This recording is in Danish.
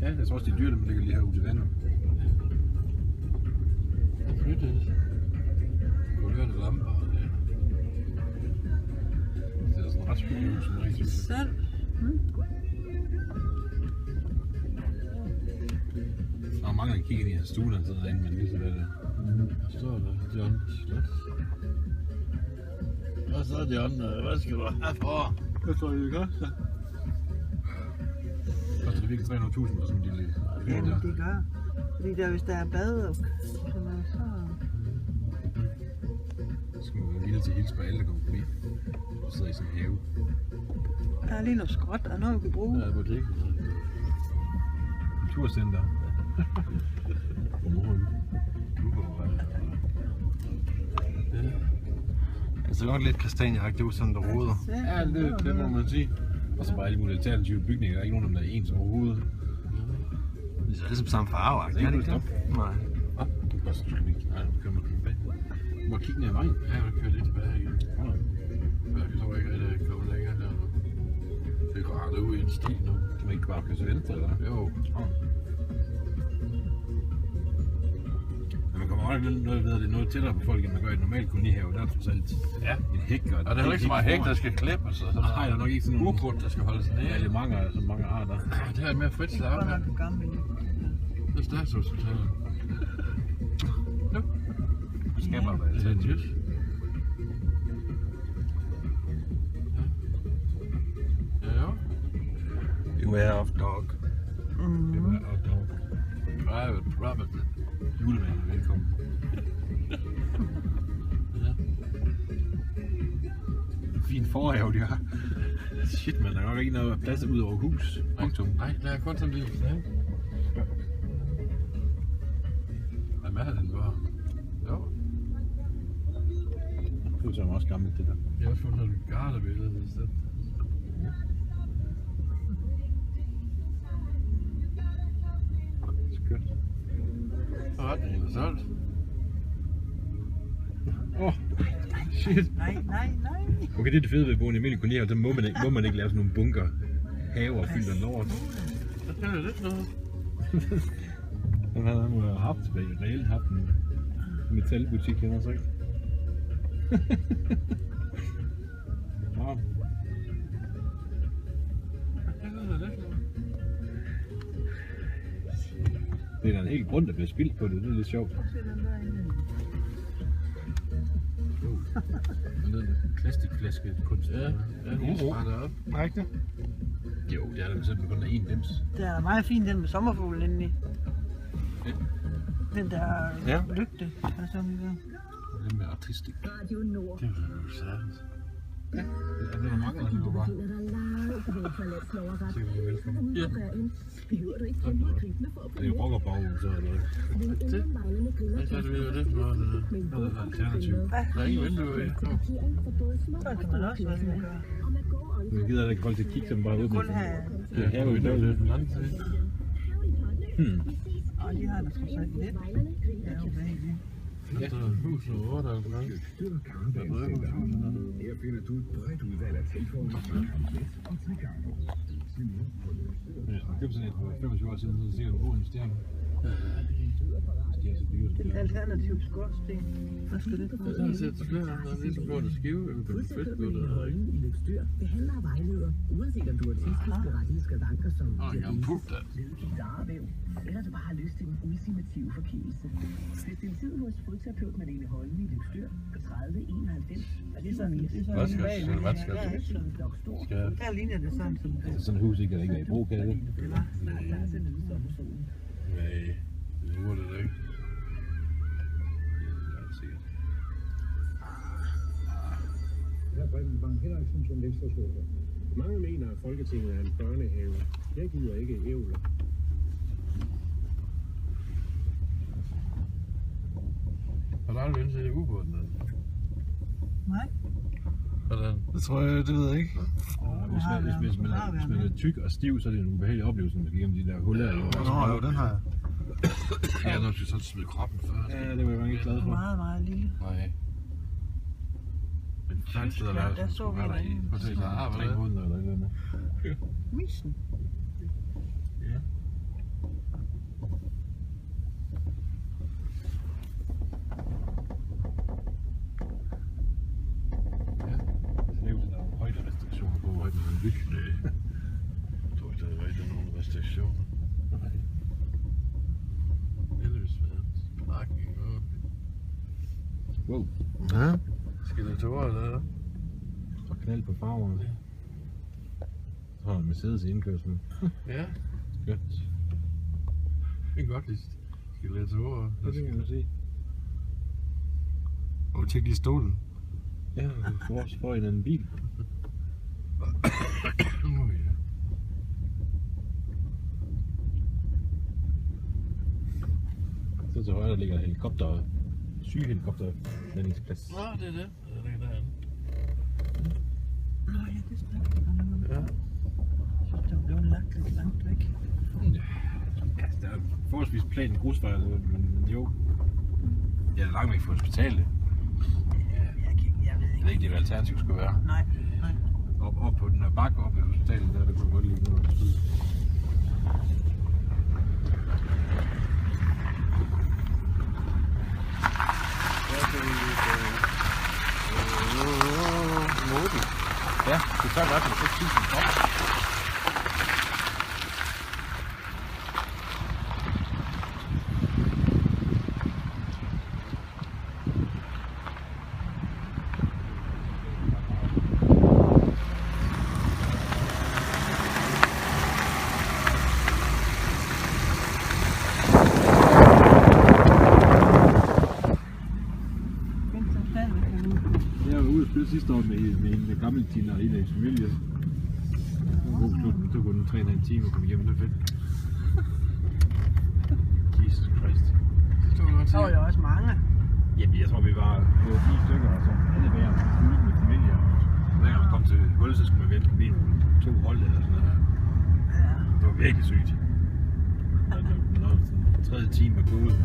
Ja, jeg tror også, de dyre, der ligger lige herude til vandet. Flyttet. Kulørende lamper og det. Det er sådan ret spændende, som rigtig. Selv. Der er mange, der kigger ind i hans stue, der sidder derinde, men lige så der. Der står der John Slot. Og så John, hvad skal du have for? Hvad tror I, det koster? Koster det virkelig 300.000 for sådan en lille... Jamen, det gør. Fordi der, hvis der er bad og sådan noget, så... Så skal man være villig til at hilse på alle, der kommer forbi. Og sidder i sådan en have. Der er lige noget skråt, der er noget, vi kan bruge. Der er butikken. Kulturcenter. Godmorgen. Ja. Det ser godt lidt kastanjeagtigt ud, sådan der roder. Ja, det må man sige. Og så bare alle mulige alternative bygninger. Der er ikke nogen, der er ens overhovedet. Det er ligesom samme farveagtigt, er det ikke det? Nej. Ah, det er godt, så skal vi ikke. Nej, nu kører man tilbage. Du må kigge ned ad vejen. Ja, vi kører lidt tilbage igen. Jeg tror ikke, at jeg kommer længere der. Det går aldrig ud i en sti nu. Kan man ikke bare køre til venstre, eller? Jo. Men man kommer også noget tættere på folk, end man gør i et normalt kolonihave. Der er trods alt en hæk. Og det er jo ikke så meget hæk, der skal klippes. Nej, der er nok ikke sådan nogle ukrudt, der skal holdes nede. Ja, det er mange arter. Det er et mere frit slag. Det er godt nok gammel. Det er statshospitalet. Nu. Skabber der Det er en jys. Ja, jo. Beware of dog. Private property. Julemanden, velkommen. Ja. Fin forhave, de har. Shit, man, der er nok ikke noget plads ud over hus. Nej, der er kun sådan en lille slag. Hvad er den var? Jo. Det er så også gammelt, det der. Jeg har fundet et gardebillede i stedet. Skørt. Forretningen er solgt. Shit. Nej. Okay, det er det fede ved at bo i en almindelig kolonihave, så må man ikke lave sådan nogle bunker haver fyldt af lort. Det er lidt noget. Den havde han jo haft tilbage, reelt haft en metalbutik, kender så ikke? Wow. Det er da en hel grund, der bliver spildt på det. Det er lidt sjovt. Plastikflaske kunst. Ja, det er sprættet op. Rigtigt? Jo, det er der simpelthen kun en dims. Det er meget fint, den med sommerfuglen inde i. Den der lygte. Er sådan der. Det med artistik. Radio Nord. Det er jo sandt. Ja, det er der mange, der løber bare. Velkommen. Ja. Behøver du ikke kæmpe i gribene for at Det er jo rockerbagen, så eller det? Hvad så er det ved det for noget? noget alternativ. Der er ingen vinduer i. Så kan man også være med. Men gider ikke folk til at kigge, så man bare åbner. Kun have... Det er have i dag. Det er den anden side. Og de har da trods alt lidt. Ja, okay. Der står et hus og 58. Her finder du et bredt udvalg af tilformer og tilgange. Ja, det var sådan et for 25 år siden, så ser du en stjerne. De er så dyre. Det er alternativ skorsten. Hvad skal det for? Der er set flere andre, der er ligesom gjort det skive. Jeg kan fedt på det her, ikke? I løbsdyr behandler og vejleder, uanset om du har tidsberettigede skavanker som diabetes, eller du bare har lyst til en ultimativ forkælelse. Bestil tid hos fodterapeut Malene Holme i Løbsdyr på 30 91. Er det sådan en Hvad skal Her ligner det sådan som Det er sådan et hus, ikke er i brug, kan det? det var. Nej, det er det ikke. Her Preben Bang Henriksen som ekstraskole. Mange mener, at Folketinget er en børnehave. Jeg gider ikke ævler. Har du aldrig indset i ubåden? Nej. Hvordan? Det tror jeg, det ved jeg ikke. Hvis man er tyk og stiv, så er det en ubehagelig oplevelse, når man skal igennem de der huller. Nå, jo, den har jeg. Ja, når du skal sådan smide kroppen før. Ja, det var jeg faktisk ikke glad for. Meget, meget lille. Nej. Men fandt sted at være, Der så vi der i derinde. hotel der 3 måneder eller et eller andet. Missen. Ja. Så det er jo sådan nogle højderestriktioner på, hvor højt man kan bygge. Nej. Jeg tror ikke, der er rigtig nogen restriktioner. Nej. Ellers parking og... Wow. Ja. Eskalatorer der. Og knald på farverne. Så har man Mercedes i indkørslen. Ja, Skønt. det er godt lide eskalatorer. Det kan man se. Og tjek lige stolen. Ja, vi får også for en anden bil. Ja. Så til højre der ligger helikopter, sygehelikopterlandingsplads. Nå, det er det. Det er derinde. Nå ja, det snakker jeg om. Ja. Så der blev lagt lidt langt væk. Ja, der er forholdsvis plan grusvej, men jo. Jeg er langt væk fra hospitalet. Jeg ved Jeg ikke. ved ikke, det alternativ skulle være. Nej. Op på den her bakke op ved hospitalet, der kunne godt ligge noget. Ja, det tager godt med 6.000 op. Jeg var ude at spille sidste år med en gammel Tina og en af hendes familie. Det var god slut. Det tog kun 3,5 timer at komme hjem. Det var fedt. Jesus Christ. Det står godt Der var til. jo også mange. Jamen, jeg tror, vi var 4 stykker, og så alle hver ude med familie. Hver gang man kom til hul, så skulle man vente forbi 2 hold eller sådan noget. Ja. Det var virkelig sygt. Når den tredje time var gået.